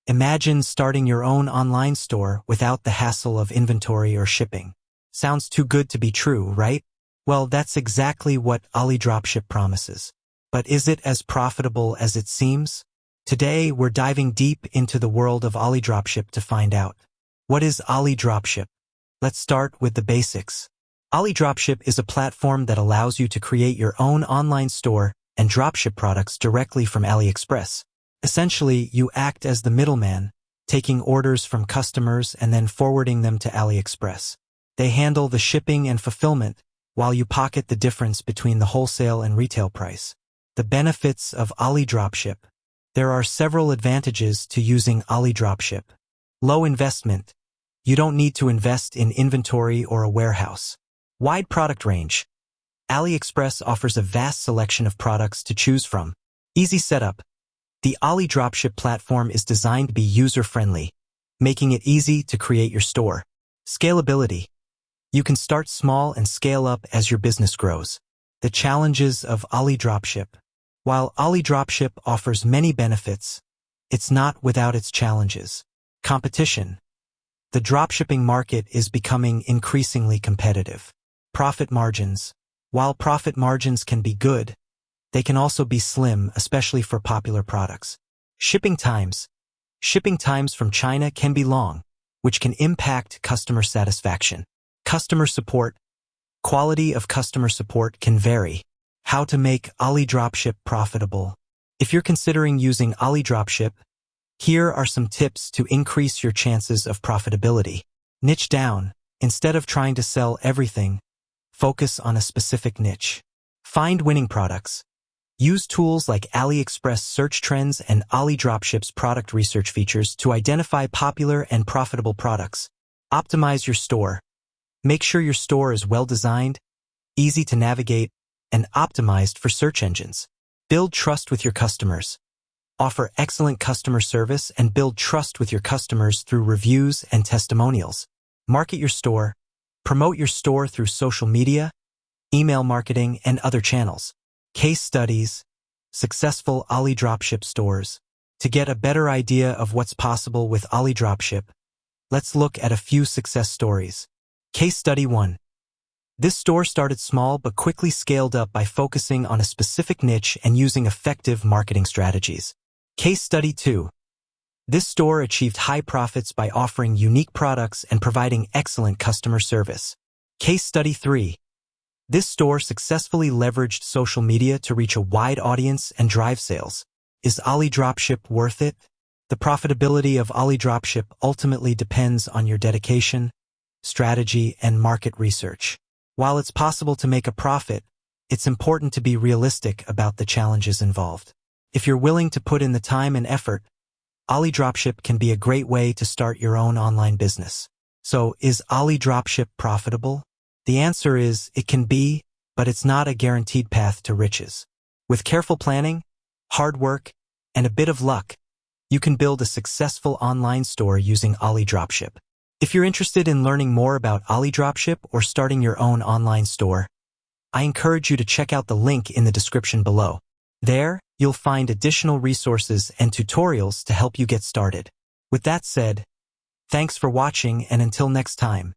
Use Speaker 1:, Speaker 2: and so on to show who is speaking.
Speaker 1: Imagine starting your own online store without the hassle of inventory or shipping. Sounds too good to be true, right? Well, that's exactly what AliDropship promises. But is it as profitable as it seems? Today, we're diving deep into the world of AliDropship to find out. What is AliDropship? Let's start with the basics. AliDropship is a platform that allows you to create your own online store and dropship products directly from AliExpress. Essentially, you act as the middleman, taking orders from customers and then forwarding them to AliExpress. They handle the shipping and fulfillment, while you pocket the difference between the wholesale and retail price. The benefits of AliDropship. There are several advantages to using AliDropship. Low investment. You don't need to invest in inventory or a warehouse. Wide product range. AliExpress offers a vast selection of products to choose from. Easy setup. The AliDropship platform is designed to be user-friendly, making it easy to create your store. Scalability. You can start small and scale up as your business grows. The challenges of AliDropship. While AliDropship offers many benefits, it's not without its challenges. Competition. The dropshipping market is becoming increasingly competitive. Profit margins. While profit margins can be good, they can also be slim, especially for popular products. Shipping times. Shipping times from China can be long, which can impact customer satisfaction. Customer support. Quality of customer support can vary. How to make AliDropship profitable. If you're considering using AliDropship, here are some tips to increase your chances of profitability. Niche down. Instead of trying to sell everything, focus on a specific niche. Find winning products. Use tools like AliExpress search trends and AliDropship's product research features to identify popular and profitable products. Optimize your store. Make sure your store is well-designed, easy to navigate, and optimized for search engines. Build trust with your customers. Offer excellent customer service and build trust with your customers through reviews and testimonials. Market your store. Promote your store through social media, email marketing, and other channels. Case studies. Successful AliDropship stores. To get a better idea of what's possible with AliDropship, let's look at a few success stories. Case study 1. This store started small but quickly scaled up by focusing on a specific niche and using effective marketing strategies. Case study 2. This store achieved high profits by offering unique products and providing excellent customer service. Case study 3. This store successfully leveraged social media to reach a wide audience and drive sales. Is AliDropship worth it? The profitability of AliDropship ultimately depends on your dedication, strategy, and market research. While it's possible to make a profit, it's important to be realistic about the challenges involved. If you're willing to put in the time and effort, AliDropship can be a great way to start your own online business. So, is AliDropship profitable? The answer is, it can be, but it's not a guaranteed path to riches. With careful planning, hard work, and a bit of luck, you can build a successful online store using AliDropship. If you're interested in learning more about AliDropship or starting your own online store, I encourage you to check out the link in the description below. There, you'll find additional resources and tutorials to help you get started. With that said, thanks for watching, and until next time.